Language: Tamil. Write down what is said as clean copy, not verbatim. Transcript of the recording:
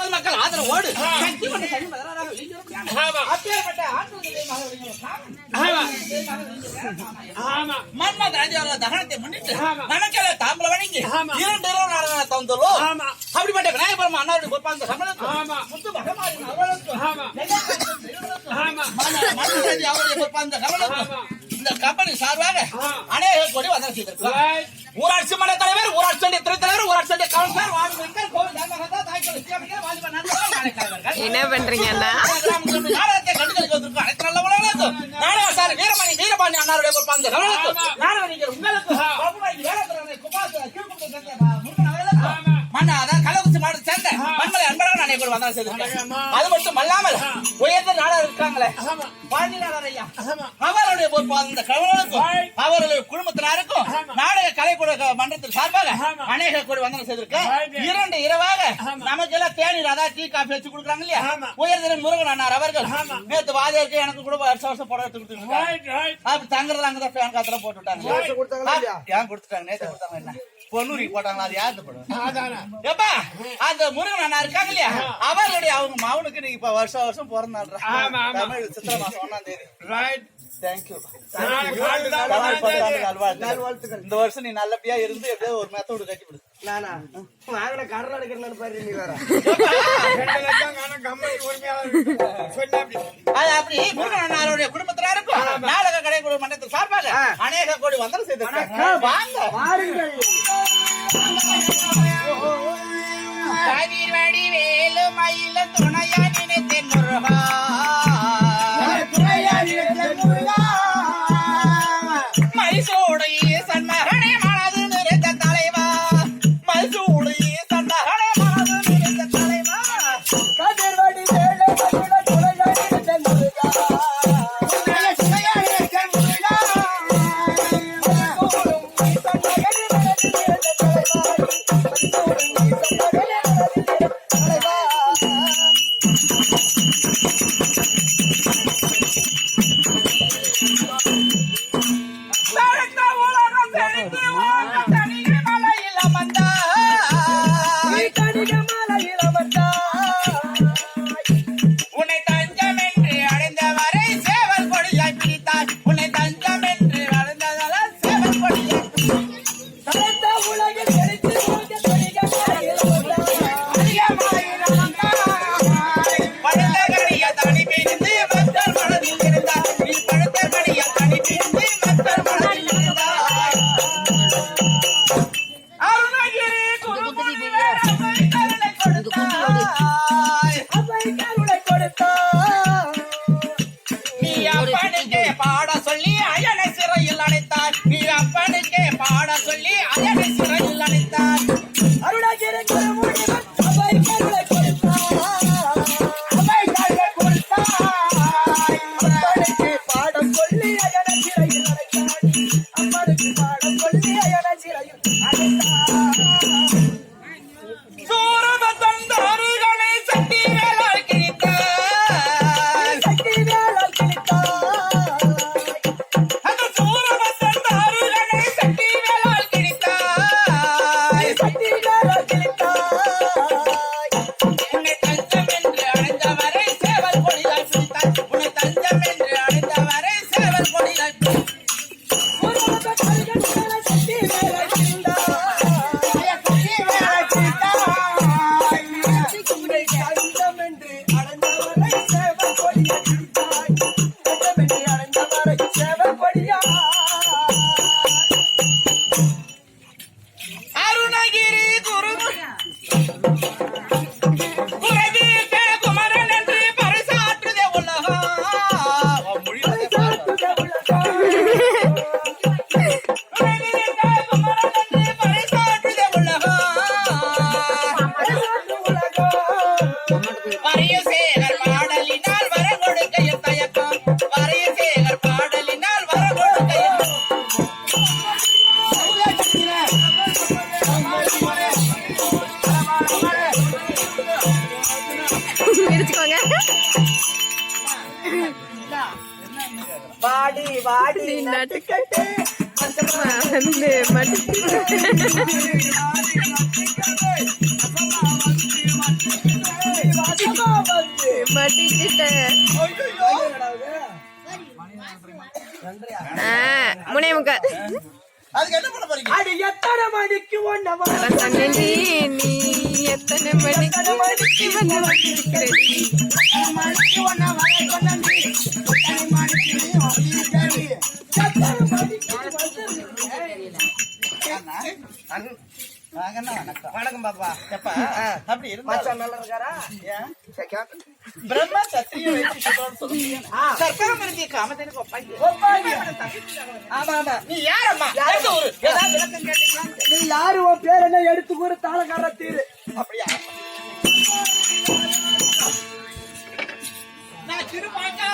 பொதுமக்கள் ஆதரவோடு அப்பேற்பட்ட மன்மத ராஜாவோட தகனத்தை முன்னிட்டு நமக்கெல்லாம் தாம்பல வழங்கி 2 இரவு நாடகம் தந்துள்ளோம். அப்படிப்பட்ட விநாயகபுரம் அண்ணாவுடைய பொறுப்பாந்த சம்பளத்தும் முத்து மகமாரின் அவர்களுக்கும் மன்மத ராஜா அவருடைய பொறுப்பாந்த சம்பளத்தும் இந்த கம்பெனி சார்பாக அநேக கோடி வந்தனம் செய்திருக்கிறார். ஊராட்சி மன்ற தலைவர், ஊராட்சி ஒன்றிய துணைத் தலைவர், ஊராட்சி ஒன்றிய கவுன்சிலர், வார்டு மெம்பர், கோவில் தர்மகர்த்தா, தாய்க்கொலை சிவகங்கை, வாலிப நண்பர்கள், நாடகக்காரர்கள். என்ன பண்றீங்க அண்ணா? நாடகத்தை கண்டுகளிக்க வந்திருக்கும் அனைத்து நல்ல உலகத்துக்கும் நாடகசாலை வீரமணி வீரபாண்டி அண்ணாருடைய பொறுப்பாந்த கவனத்துக்கும் நாடகங்கள் உங்களுக்கும் பகுவாய்க்கு வேலைத்துறை குபாசு கீழ்குண்டு முருகன் அவர்களுக்கும் மன்னா அதான் கள்ளக்குறிச்சி மாவட்டத்தை சேர்ந்த மண்மலை அன்பழகன் அன்னை கூட வந்தாலும் செய்திருக்கேன். அது மட்டும் அல்லாமல் உயர்ந்த நாடகம் இருக்காங்களே பாண்டி நாடர் ஐயா அவருடைய பொறுப்பாந்த கவனத்துக்கும் அவருடைய குடும்பத்தினருக்கும் நாடக கலை கூட மன்றத்தின் சார்பாக அநேக கோடி வந்தனம் செய்திருக்கேன். 2 இரவாக நமக்கு எல்லாம் தேநீர் அதான் டீ காஃபி வச்சு கொடுக்குறாங்க இல்லையா உயர்திரு முருகன் அண்ணார் அவர்கள் நேற்று வாதியாருக்கு எனக்கு கூட வருஷம் புடவை எடுத்து கொடுத்துருக்காங்க. தங்குறது அங்கதான் ஃபேன் காத்துல போட்டு விட்டாங்க. ஏன் கொடுத்துட்டாங்க? நேற்று கொடுத்தாங்க. என்ன பொன்னூரி போட்டாங்களா? அது யாரு படம் எப்பா அந்த முருகன் அண்ணா இருக்காங்க இல்லையா அவர்களுடைய அவங்க மகனுக்கு நீங்க இப்ப வருஷம் பிறந்தாடுற தமிழ் சித்திரை மாசம் 1ஆம் தேதி. தேங்க்யூ. இந்த வருஷம் நீ நல்லபடியா இருந்து எப்படியோ ஒரு மெத்தோடு கட்டி விடு. அப்படி முருகன் அண்ணாருடைய குடும்பத்தினருக்கும் நாடக கடை மன்றத்தின் சார்பாக அநேக கோடி வந்தனம் செய்திருக்காங்க. வேலு மயில துணையா நினைத்தேன் முருகா மைசூடு ஈசன் மகனே மனது நிறைந்த தலைவா மைசூடு ஈசன் மகனே மனது நிறைந்த தலைவா கதிர்வடி வேலை மயில துணையா நினைத்தேன் முருகா துணையா நினைத்தேன் முருகா மைசூடு ஈசன் மகனே மனது நிறைந்த தலைவா மைசூடு ஈசன் மகனே மனது நிறைந்த தலைவா. உன்னை தஞ்சம் என்று அடைந்தவரை சேவல் கொடியாய் பிடித்தாய் உன்னை தஞ்சம் என்று அடைந்ததால் சேவல் கொடியாய் உலகில் படுத்த கடிய தனி பிரிந்து மக்கள் மனதில் இருந்தார் நீ படுத்த கடிய தனி பிரிந்து மக்கள் மனதில் இருந்தார். அருணகிரி குருகுடி அவை கருணை கொடுத்தாய் நீ அப்பனுக்கே பாட சொல்லி அயனை சிறையில் அடைத்தார் நீ அப்பனுக்கே பாட சொல்லி அயனை சிறையில் அடைத்தார். அருணகிரி குருகுடி அவை கருணை வாடி வாடி நட்டுக்கட்டு வந்து மட்டு மாட்டிக்கிட்டேன். முனே முக்கால் அதுக்கு என்ன பண்ண போறீங்க? அது எத்தனை மணிக்கு ஒன்ன சொன்ன நீ எத்தனை மணிக்கு வந்து வந்திருக்கிறது? வணக்கம் பாப்பா. எப்பா அப்படி இருந்தா மச்சான் நல்லா இருக்காரா? பிரம்ம சத்திரிய வைத்தியத்தோட சொல்லுங்க. சர்க்காரம் இருக்கு காமதேனு ஆமா ஆமா. நீ யாரம்மா? எந்த ஊரு? ஏதாவது விளக்கம் கேட்டீங்களா? நீ யாரு? உன் பேர் என்ன? எடுத்து கூறு. தாளக்கார தீரு. அப்படியா? நான் திருப்பாக்கா